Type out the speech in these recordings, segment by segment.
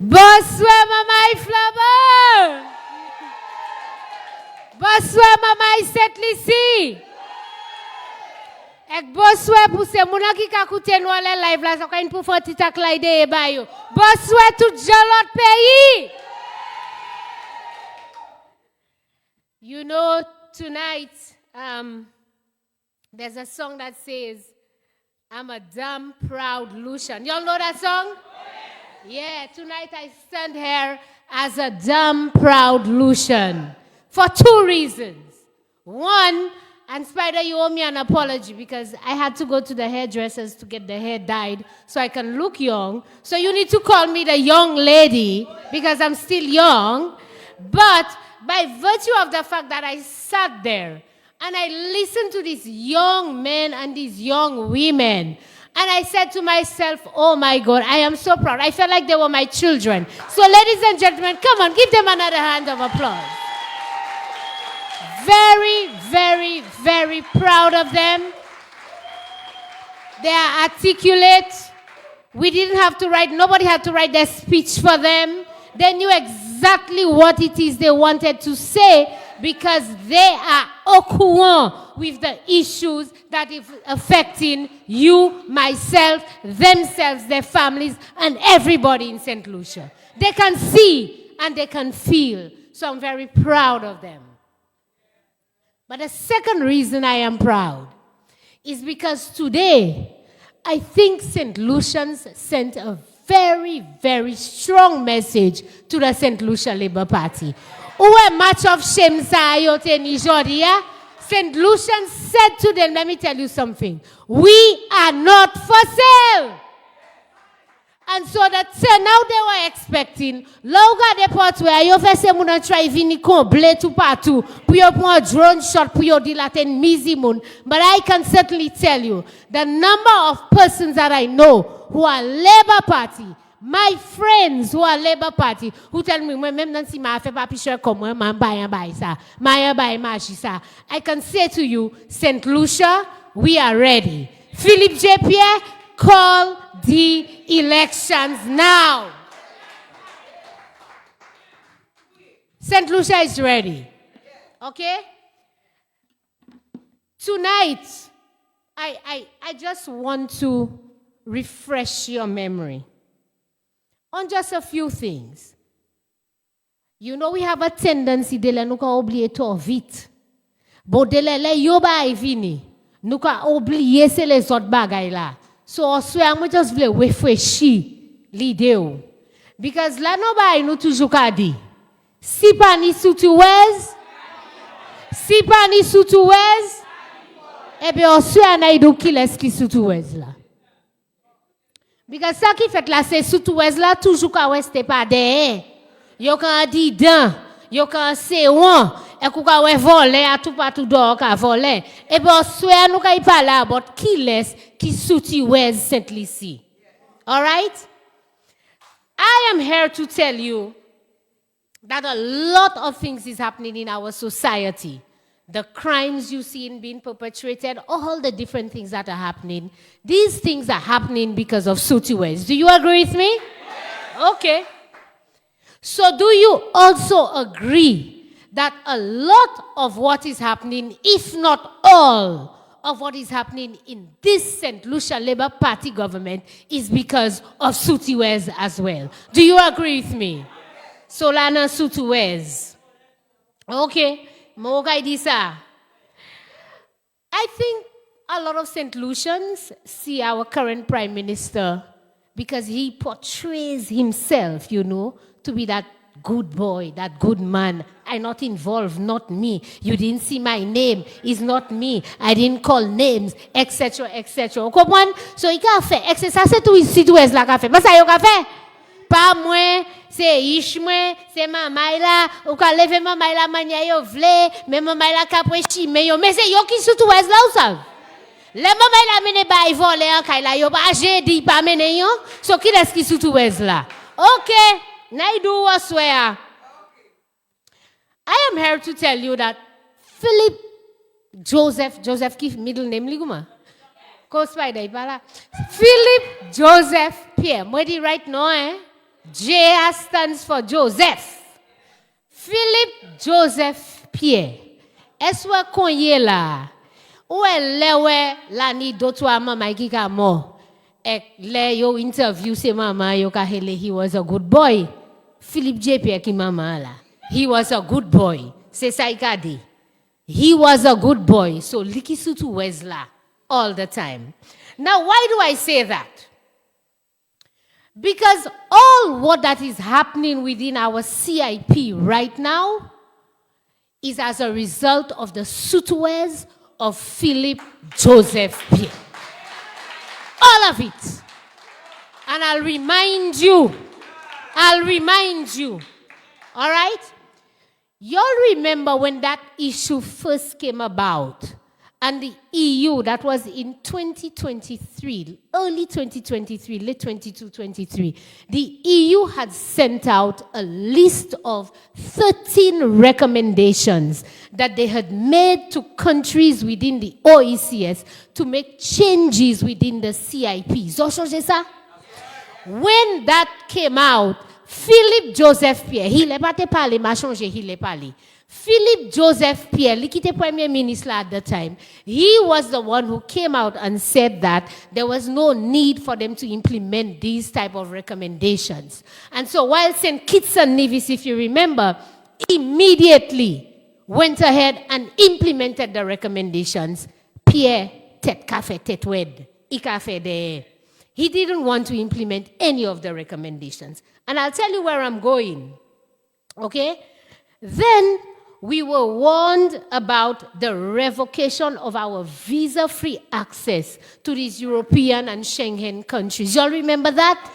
Bonsoir, maman Flamand. Bonsoir, maman Sainte Lucie. Et bonsoir pour ces gens qui écoutent nous les live là, ça quand pour faire petit aclaide et bayo. Bonsoir tout gens l'autre pays. You know, tonight there's a song that says, I'm a damn proud Lucian. Y'all know that song? Yeah, tonight I stand here as a damn proud Lucian for two reasons. One, and Spider, you owe me an apology because I had to go to the hairdressers to get the hair dyed so I can look young. So you need to call me the young lady because I'm still young. But by virtue of the fact that I sat there and I listened to these young men and these young women, and I said to myself, oh my God, I am so proud. I felt like they were my children. So ladies and gentlemen, come on, give them another hand of applause. Very, very, very proud of them. They are articulate. We didn't have to write, nobody had to write their speech for them. They knew exactly what it is they wanted to say because they are au courant with the issues that is affecting you, myself, themselves, their families, and everybody in St. Lucia. They can see and they can feel. So I'm very proud of them. But the second reason I am proud is because today, I think St. Lucians sent a very, very strong message to the St. Lucia Labour Party. Uwe much of shame sa ayote ni Jodia. St. Lucian said to them, let me tell you something. We are not for sale. And so that now they were expecting, loga de pot where you first say muna try vini comble to partout, puyo pon drone shot puyo dilaten mizimun. But I can certainly tell you the number of persons that I know who are Labour Party, my friends who are Labour Party, who tell me, I can say to you, St. Lucia, we are ready. Philippe J. Pierre, call the elections now. St. Lucia is ready. Okay? Tonight, I just want to refresh your memory on just a few things. You know, we have a tendency de la nous ka oublier trop vite. Bon de la yo ba vini, nous ka oublier c'est les autres bagay là. So I just vle refreshi l'idée ou. Because la no ba nous toujours ka di. Si pa ni soutouez, si pa ni soutouez, eh bien oswe na idou ki les ki soutouez là. Because ça qui fait là, c'est surtout là, toujours qu'à rester pas derrière. Yo quand dit dan, yo quand c'est on, et qu'on a volé à tout partout dehors qu'à voler. Et bien, soit nous qu'à y parler, but qui laisse, qui soutient Saint Lucie. All right? I am here to tell you that a lot of things is happening in our society. The crimes you see being perpetrated, all the different things that are happening, these things are happening because of Sutuwes. Do you agree with me? Yes. Okay. So do you also agree that a lot of what is happening, if not all of what is happening in this St. Lucia Labour Party government is because of Sutuwes as well? Do you agree with me? Solana Sutuwes. Okay. I think a lot of St. Lucians see our current Prime Minister because he portrays himself, you know, to be that good boy, that good man. I'm not involved, not me. You didn't see my name, it's not me. I didn't call names, etc., etc. So, il a fait, etc. Ça, c'est tout ici, tout est là qu'a fait. Mais ça, il a fait. Pas moi, c'est Ishmwe, c'est maman là, ou ka lever maman là mania yo vle, mais maman là caprechi mais yo, mais c'est yo qui surtout est là ou ça. Les maman là mene bay voler en kay là yo pas j'ai dit pas mene yo, so qui est-ce qui surtout est là. OK, naidu waswea. I am here to tell you that Philip Joseph qui middle name li comment? Ko spider pas là. Philip Joseph Pierre, moi dit right now hein. J stands for Joseph. Philip Joseph Pierre. Eswa konye la. Ouwe lewe la ni dotwa mama ki ka mo. Ek le yo interview se mama yo ka hele he was a good boy. Philip J. Pierre ki mama la. He was a good boy. Se sa ikadi. He was a good boy. So likisutu wezla all the time. Now why do I say that? Because all what that is happening within our CIP right now is as a result of the suitwares of Philip Joseph Pierre. All of it. And I'll remind you. All right? Y'all remember when that issue first came about and the EU, that was in 2023, early 2023, late 22-23, the EU had sent out a list of 13 recommendations that they had made to countries within the OECS to make changes within the CIP. When that came out, Philip Joseph Pierre, Philip Joseph Pierre, qui était Premier Ministre at the time, he was the one who came out and said that there was no need for them to implement these type of recommendations. And so while St. Kitts and Nevis, if you remember, immediately went ahead and implemented the recommendations, Pierre tet kafe tet wed, ikafe de. He didn't want to implement any of the recommendations. And I'll tell you where I'm going. Okay? Then we were warned about the revocation of our visa-free access to these European and Schengen countries. Y'all remember that?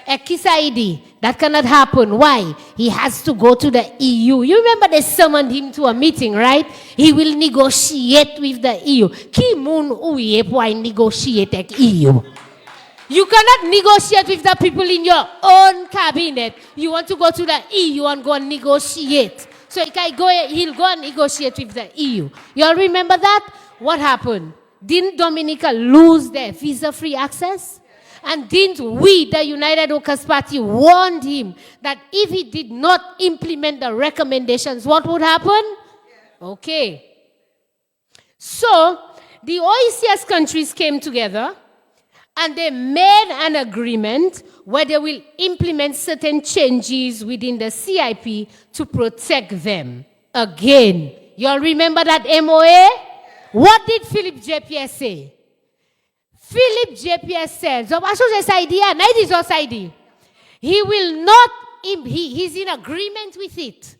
Kisaidi, that cannot happen. Why? He has to go to the EU. You remember they summoned him to a meeting, right? He will negotiate with the EU. Ki moun ouye pou ay negotiate with EU? You cannot negotiate with the people in your own cabinet. You want to go to the EU and go and negotiate. So he'll go and negotiate with the EU. You all remember that? What happened? Didn't Dominica lose their visa-free access? And didn't we, the United Workers' Party, warned him that if he did not implement the recommendations, what would happen? Okay. So the OECS countries came together and they made an agreement where they will implement certain changes within the CIP to protect them. Again, you all remember that MOA? What did Philip J. Pierre say? Philip J. Pierre said, he will not, he's in agreement with it,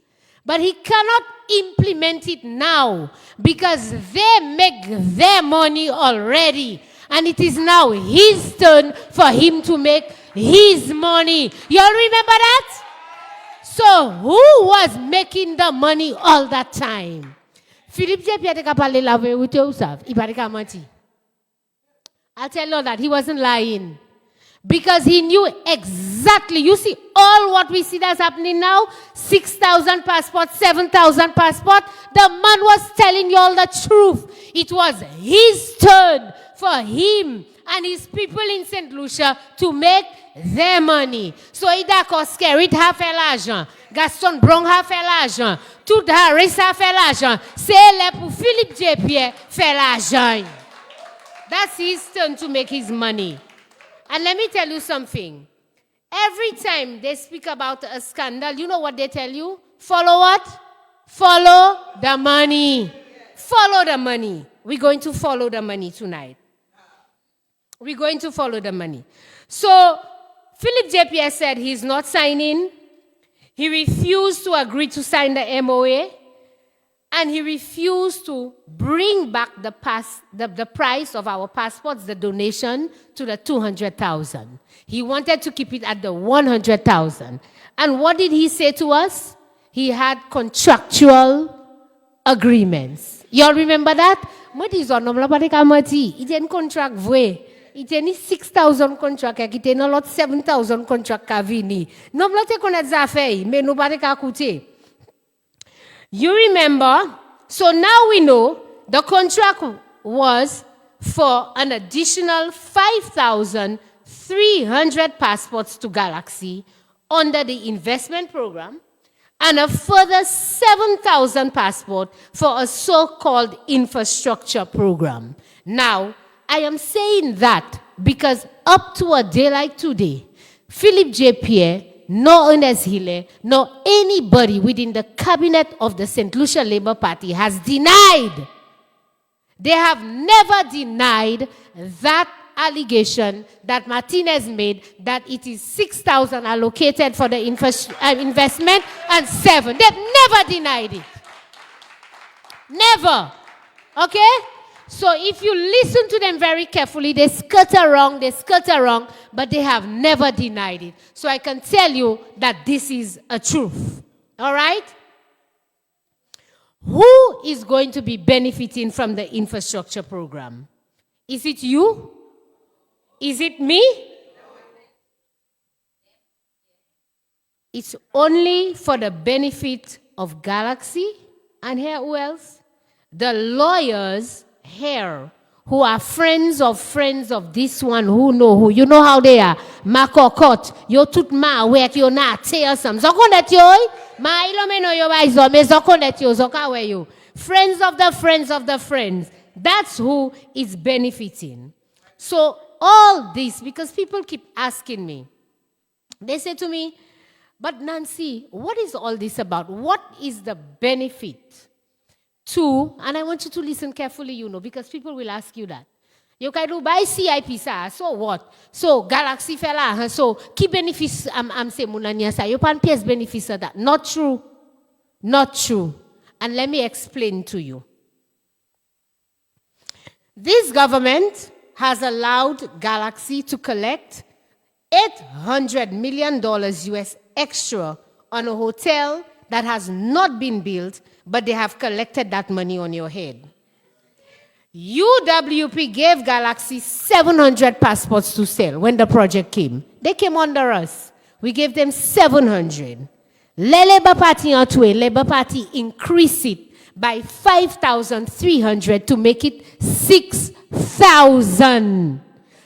but he cannot implement it now because they make their money already. And it is now his turn for him to make his money. You all remember that? So who was making the money all that time? Philippe J. Pierre te parlé la vérité ou ça? Il paraît qu'à mentir. I'll tell you that he wasn't lying. Because he knew exactly. You see, all what we see that's happening now, 6,000 passports, 7,000 passports, the man was telling you all the truth. It was his turn for him and his people in St. Lucia to make their money. So il d'accord, Skerrit a fait l'argent, Gaston Bron a fait l'argent, tout Harris a fait l'argent. C'est là pour Philippe J. Pierre faire l'argent. That's his turn to make his money. And let me tell you something. Every time they speak about a scandal, you know what they tell you? Follow what? Follow the money. Follow the money. We're going to follow the money tonight. We're going to follow the money. So, Philip J. Pierre said he's not signing. He refused to agree to sign the MOA. And he refused to bring back the price of our passports, the donation, to the 200,000. He wanted to keep it at the 100,000. And what did he say to us? He had contractual agreements. You all remember that? What is on He didn't contract vwe. He didn't 6,000 contract. He didn't a lot 7,000 contract kavini. Nomla te konet zafei, me nobody ka kute. You remember, so now we know the contract was for an additional 5,300 passports to Galaxy under the investment program and a further 7,000 passports for a so-called infrastructure program. Now, I am saying that because up to a day like today, Philip J. Pierre, nor Ernest Hille, nor anybody within the cabinet of the St. Lucia Labour Party has denied. They have never denied that allegation that Martinez made that it is 6,000 allocated for the investment and 7. They've never denied it. Never. Okay? So if you listen to them very carefully, they skirt around, but they have never denied it. So I can tell you that this is a truth. All right? Who is going to be benefiting from the infrastructure program? Is it you? Is it me? It's only for the benefit of Galaxy. And here, who else? The lawyers here who are friends of this one who know who. You know how they are. Makokot. Yo tout ma wek yo na tear some. Zokonet yo. Ma ilo me no yo ba izo. Me zokonet yo. Zoka we yo. Friends of the friends. That's who is benefiting. So all this, because people keep asking me. They say to me, but Nancy, what is all this about? What is the benefit to, and I want you to listen carefully, because people will ask you that. You can do buy CIP, so what? So Galaxy fella, so key benefits, I'm saying, Munanya, you can piece benefits of that. Not true. Not true. And let me explain to you. This government has allowed Galaxy to collect $800 million US extra on a hotel that has not been built, but they have collected that money on your head. UWP gave Galaxy 700 passports to sell when the project came. They came under us. We gave them 700. Le Labour Party increased it by 5,300 to make it 6,000.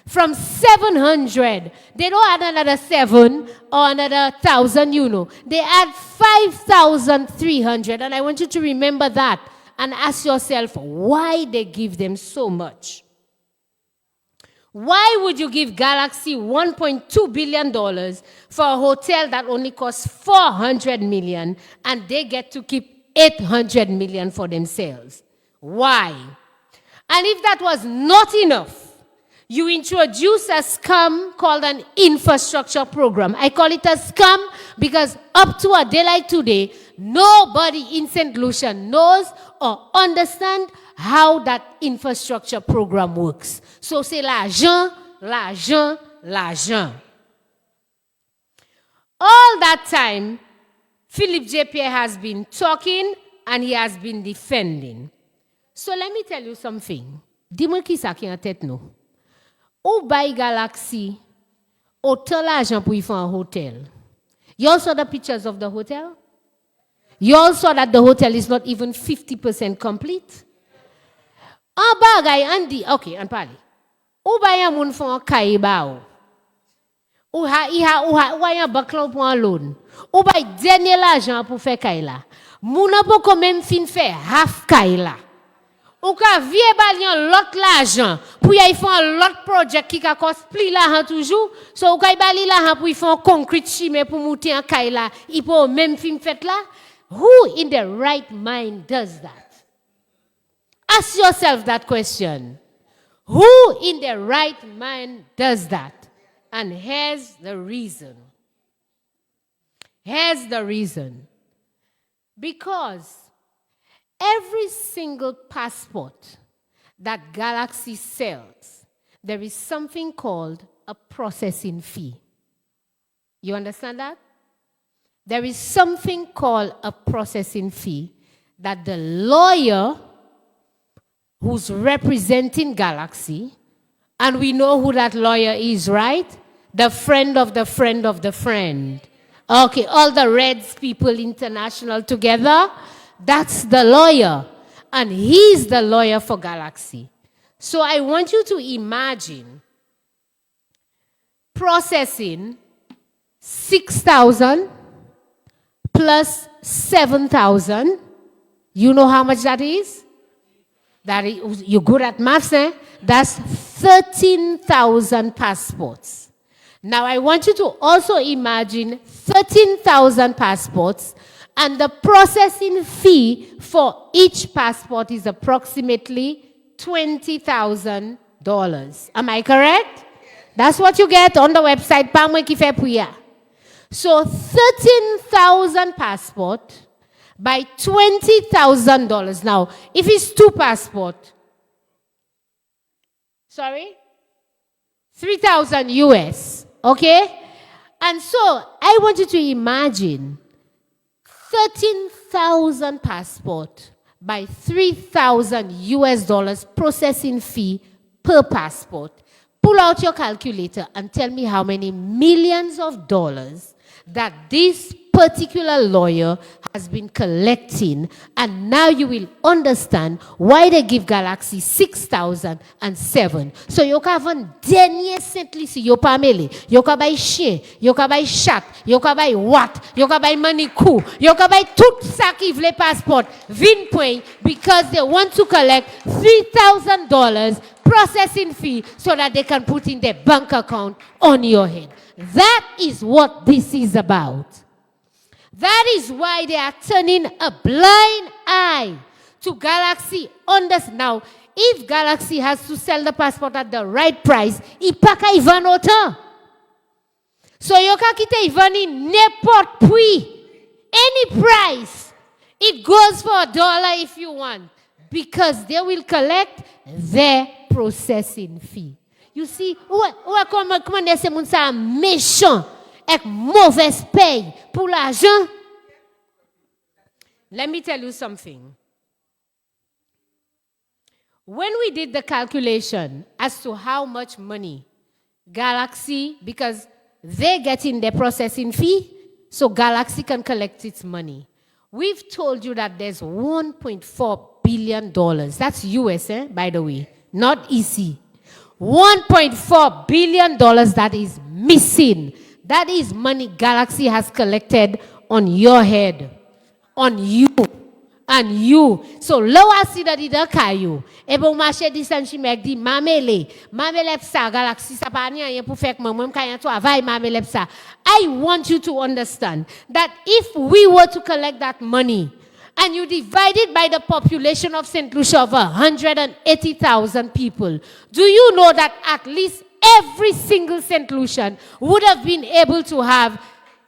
From 700, they don't add another 7 or another 1,000, They add 5,300. And I want you to remember that and ask yourself why they give them so much. Why would you give Galaxy $1.2 billion for a hotel that only costs $400 million and they get to keep $800 million for themselves? Why? And if that was not enough, you introduce a scam called an infrastructure program. I call it a scam because up to a day like today, nobody in St. Lucia knows or understands how that infrastructure program works. So c'est l'argent, l'argent, l'argent. All that time, Philip J. Pierre has been talking and he has been defending. So let me tell you something. Dis-moi qui ça qui en tête nous. Ou buy Galaxy, autant l'argent pour y faire un hotel. You all saw the pictures of the hotel? You all saw that the hotel is not even 50% complete? En bagay, Andy, okay, an pali. Ou buy un moun for un kaye ba ou. Ou un baklan pour un loan. Ou buy dernier l'argent pour faire kaye la. Moun an pou quand même fin faire half kaye la. Ou ka vie balyan lot l'argent pour y faire l'autre project qui ka cost pli l'argent toujours. So ou ka bali l'argent pour y faire concrete chimé pour monter en kay la, il peut même fin fait là. Who in the right mind does that? Ask yourself that question. Who in the right mind does that? And here's the reason. Here's the reason. Because every single passport that Galaxy sells, there is something called a processing fee. You understand that? There is something called a processing fee that the lawyer who's representing Galaxy, and we know who that lawyer is, right? The friend of the friend of the friend. Okay, all the Reds people international together. That's the lawyer. And he's the lawyer for Galaxy. So I want you to imagine processing 6,000 plus 7,000. You know how much that is? You're good at maths, eh? That's 13,000 passports. Now I want you to also imagine 13,000 passports, and the processing fee for each passport is approximately $20,000. Am I correct? That's what you get on the website. So 13,000 passport by $20,000. Now, if it's 2 passport, 3,000 US, okay? And so I want you to imagine 13,000 passport by 3,000 US dollars processing fee per passport. Pull out your calculator and tell me how many millions of dollars that this particular lawyer has been collecting, and now you will understand why they give Galaxy 6,007. So you can have dernier simply si yo pa mele, you can buy chien, you can buy chat, you can buy what, you can buy money coup, you can buy tout ça qui vle passport, 20 point, because they want to collect $3,000 processing fee so that they can put in their bank account on your head. That is what this is about. That is why they are turning a blind eye to Galaxy on this. Now, if Galaxy has to sell the passport at the right price, il pa ka ivan autant. So you can kite ivan in n'importe prix, any price. It goes for $1 if you want, because they will collect their processing fee. You see, comment est-ce que ça méchant avec mauvaise paye pour l'argent? Let me tell you something. When we did the calculation as to how much money Galaxy, because they're getting their processing fee, so Galaxy can collect its money. We've told you that there's $1.4 billion. That's US, by the way, not EC. $1.4 billion that is missing. That is money Galaxy has collected on your head, on you, and you. So lower see that it kayo. Ebo marché disanchi mek di mamele sa Galaxy sa pa niya pour faire moi kaya to avay mamele sa. I want you to understand that if we were to collect that money and you divide it by the population of St. Lucia of 180,000 people, do you know that at least every single St. Lucian would have been able to have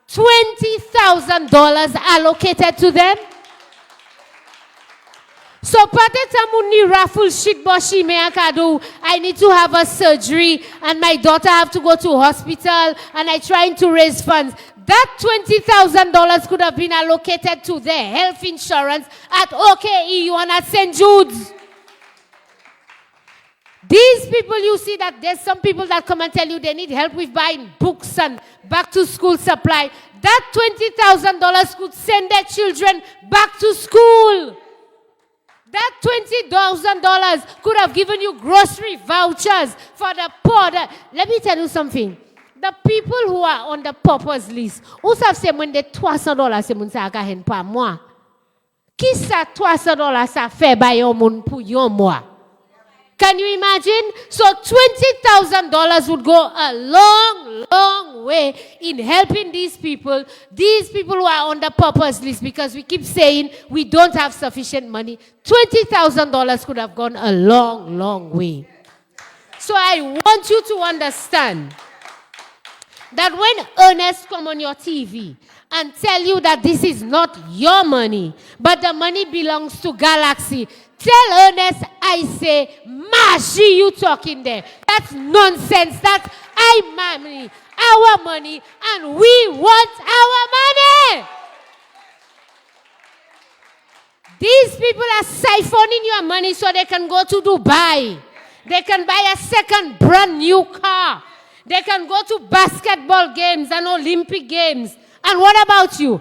$20,000 allocated to them? So pateta muni raffle shit boshi me akado. I need to have a surgery and my daughter have to go to hospital and I trying to raise funds. That $20,000 could have been allocated to their health insurance at OKEU and at St. Jude's. These people, you see that there's some people that come and tell you they need help with buying books and back to school supply. That $20,000 could send their children back to school. That $20,000 could have given you grocery vouchers for the poor. Let me tell you something. The people who are on the paupers list, who have said when they $300 c'est moun sa ka hen pa moi. Qui ça $300 ça fait ba yon moun pour yon mois? Can you imagine? So $20,000 would go a long, long way in helping these people who are on the paupers list, because we keep saying we don't have sufficient money. $20,000 could have gone a long, long way. So I want you to understand that when Ernest come on your TV and tell you that this is not your money, but the money belongs to Galaxy, tell Ernest I say, Mashi, you talking there. That's nonsense. That's our money, and we want our money. These people are siphoning your money so they can go to Dubai. They can buy a second brand new car. They can go to basketball games and Olympic games. And what about you?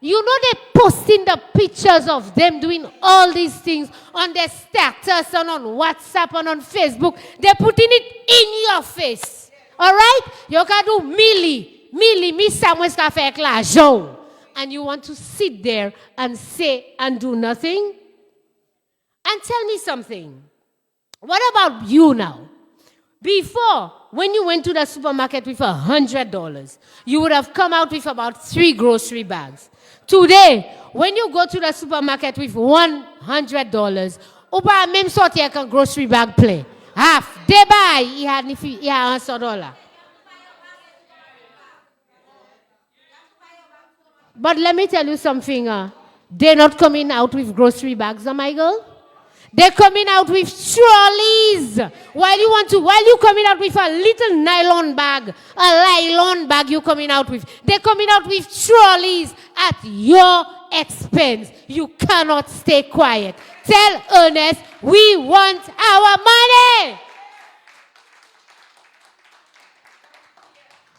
You know they're posting the pictures of them doing all these things on their status and on WhatsApp and on Facebook. They're putting it in your face. All right? You can do mi Samuel ka fait l'argent. And you want to sit there and say and do nothing? And tell me something. What about you now? Before, when you went to the supermarket with $100, you would have come out with about 3 grocery bags. Today, when you go to the supermarket with $100, ou pas même sortir avec un grocery bag plein. Half. They buy, il y a $100. But let me tell you something. They're not coming out with grocery bags, my girl. They're coming out with trolleys. While you coming out with a little nylon bag you coming out with. They're coming out with trolleys at your expense. You cannot stay quiet. Tell Ernest, we want our money.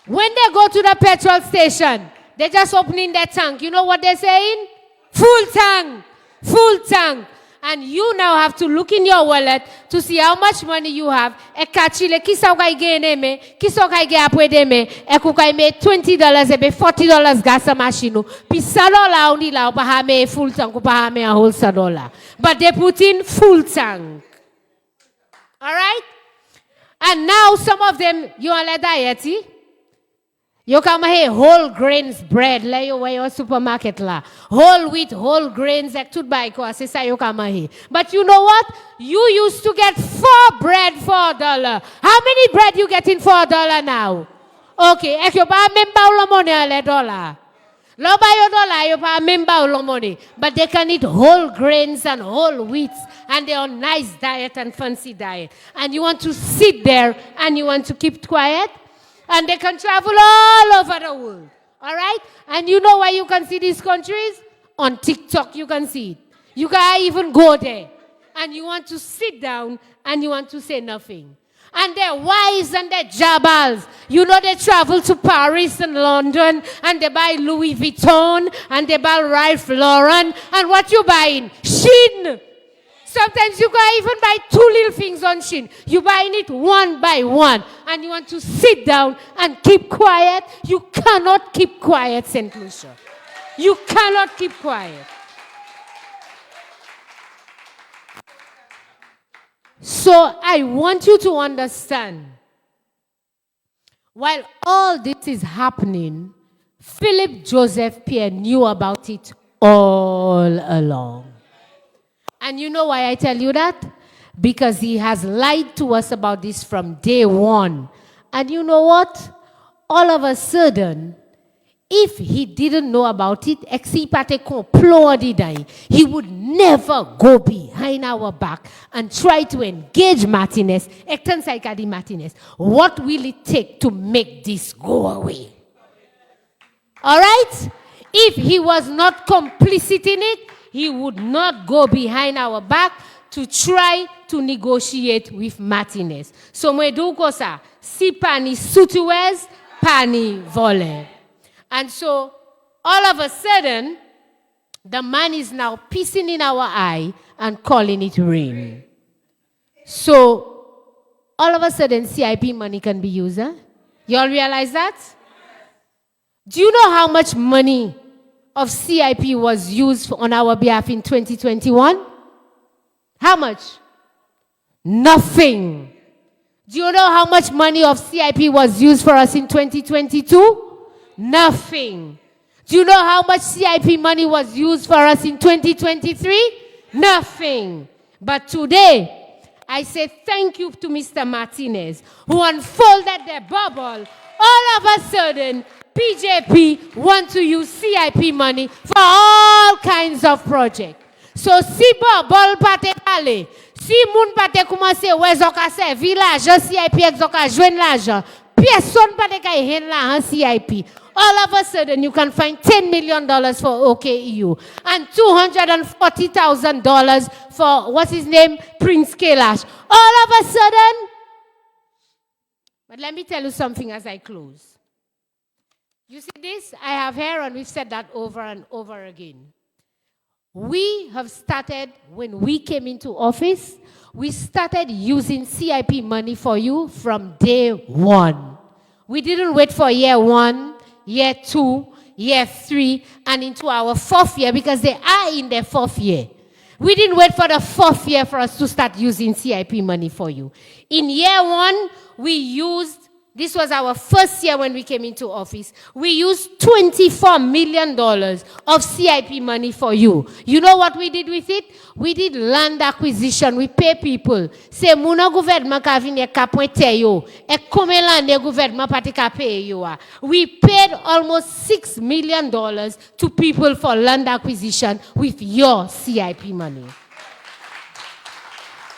When they go to the petrol station, they're just opening their tank. You know what they're saying? Full tank. Full tank. And you now have to look in your wallet to see how much money you have. E kachile kisa ukai gene me, kisa ukai ge apwe de me, e kukai me $20 ebe $40 gas a machine. Pi $100 undi la upa ha me full tank, upa ha me a whole $100. But they put in full tank. All right? And now some of them, you are like diety. You come here, whole grains bread, like you wear your supermarket la. Whole wheat, whole grains, like tout buy ko, c'est ça you come here. But you know what? You used to get 4 bread for $1. How many bread you getting for $1 now? Okay, if you buy member lo money le dollar. Lo buy your dollar, you buy member lo money. But they can eat whole grains and whole wheats, and they're on nice diet and fancy diet. And you want to sit there and you want to keep quiet? And they can travel all over the world. All right? And you know why you can see these countries? On TikTok, you can see it. You can even go there. And you want to sit down and you want to say nothing. And their wives and their jabals, you know, they travel to Paris and London and they buy Louis Vuitton and they buy Ralph Lauren. And what you buying? Shein. Sometimes you can even buy 2 little things on Shein. You buying it one by one. And you want to sit down and keep quiet. You cannot keep quiet, St. Lucia. You cannot keep quiet. So I want you to understand, while all this is happening, Philip Joseph Pierre knew about it all along. And you know why I tell you that? Because he has lied to us about this from day one. And you know what? All of a sudden, if he didn't know about it, he would never go behind our back and try to engage Martinez. What will it take to make this go away? All right? If he was not complicit in it, he would not go behind our back to try to negotiate with Martinez. So, mwe do kosa, si pani sutuez, pani vole. And so, all of a sudden, the man is now pissing in our eye and calling it rain. So, all of a sudden, CIP money can be used. Huh? You all realize that? Do you know how much money of CIP was used on our behalf in 2021? How much? Nothing. Do you know how much money of CIP was used for us in 2022? Nothing. Do you know how much CIP money was used for us in 2023? Nothing. But today, I say thank you to Mr. Martinez, who unfolded the bubble. All of a sudden, PJP want to use CIP money for all kinds of projects. So si bol pate ale, si moun pate commencer wè zoka servi l'argent CIP ek zoka jwenn l'argent, personne pate kay hen la en CIP. All of a sudden you can find $10 million for OKEU and $240,000 for what's his name, Prince Kailash. All of a sudden. But let me tell you something as I close. You see this? I have here, and we've said that over and over again. We have started, when we came into office, we started using CIP money for you from day one. We didn't wait for year 1, year 2, year 3, and into our 4th year because they are in their 4th year. We didn't wait for the 4th year for us to start using CIP money for you. In year 1, we used, this was our 1st year when we came into office, we used $24 million of CIP money for you. You know what we did with it? We did land acquisition. We pay people. Say, muna gouvernement ka vini ka pointe yo. E kome lande gouvernement pati ka pay yo. We paid almost $6 million to people for land acquisition with your CIP money.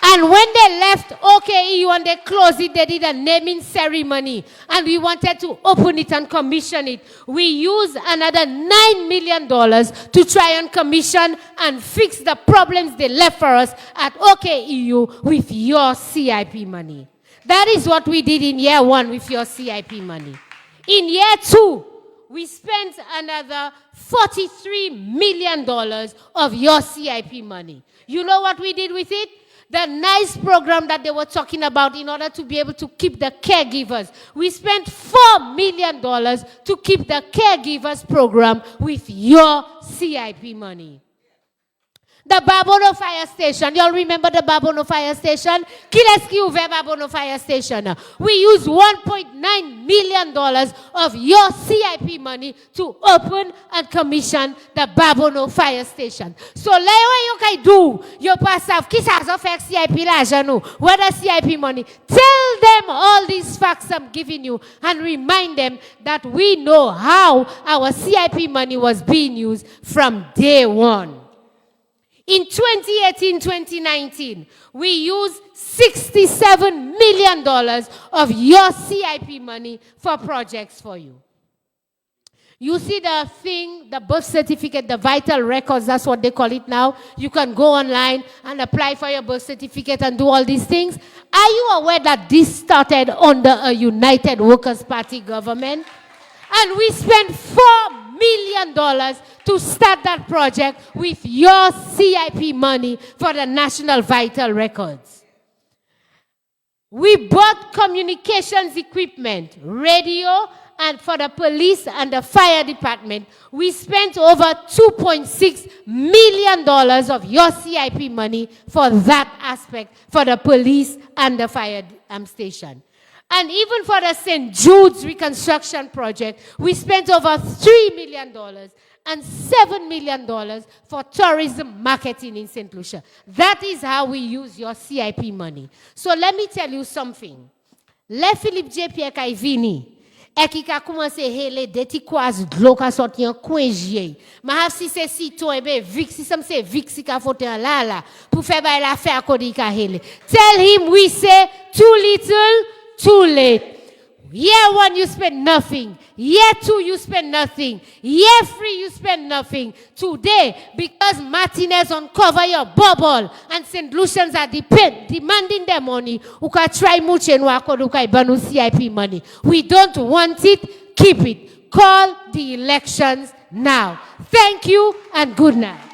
And when they left OKEU and they closed it, they did a naming ceremony. And we wanted to open it and commission it. We used another $9 million to try and commission and fix the problems they left for us at OKEU with your CIP money. That is what we did in year 1 with your CIP money. In year 2, we spent another $43 million of your CIP money. You know what we did with it? The nice program that they were talking about in order to be able to keep the caregivers. We spent $4 million to keep the caregivers program with your CIP money. The Babono Fire Station. Y'all remember the Babono Fire Station? Kileski ouvert Babono Fire Station. We used $1.9 million of your CIP money to open and commission the Babono Fire Station. So, là you can do, you pass off, qui ça fait CIP l'argent nous? What is CIP money? Tell them all these facts I'm giving you and remind them that we know how our CIP money was being used from day 1. In 2018-2019, we used $67 million of your CIP money for projects for you. You see the thing, the birth certificate, the vital records, that's what they call it now. You can go online and apply for your birth certificate and do all these things. Are you aware that this started under a United Workers' Party government? And we spent $4 million to start that project with your CIP money for the National Vital Records. We bought communications equipment, radio, and for the police and the fire department, we spent over $2.6 million of your CIP money for that aspect, for the police and the fire station. And even for the St. Jude's reconstruction project, we spent over $3 million and $7 million for tourism marketing in St. Lucia. That is how we use your CIP money. So let me tell you something. Le Philippe J. Pierre Kaivini, et qui a commencé à hele des quasi de l'eau qui a sorti en coin jier. Mais si c'est si toi ebe Vic si c'est Vic si qu'a foutu là pour faire l'affaire qu'on dit qu'a hele. Tell him we say too little, too late. Year 1 you spend nothing. Year 2 you spend nothing. Year 3 you spend nothing. Today, because Martinez uncover your bubble and St. Lucians are demanding their money, you can try much and banu CIP money. We don't want it. Keep it. Call the elections now. Thank you and good night.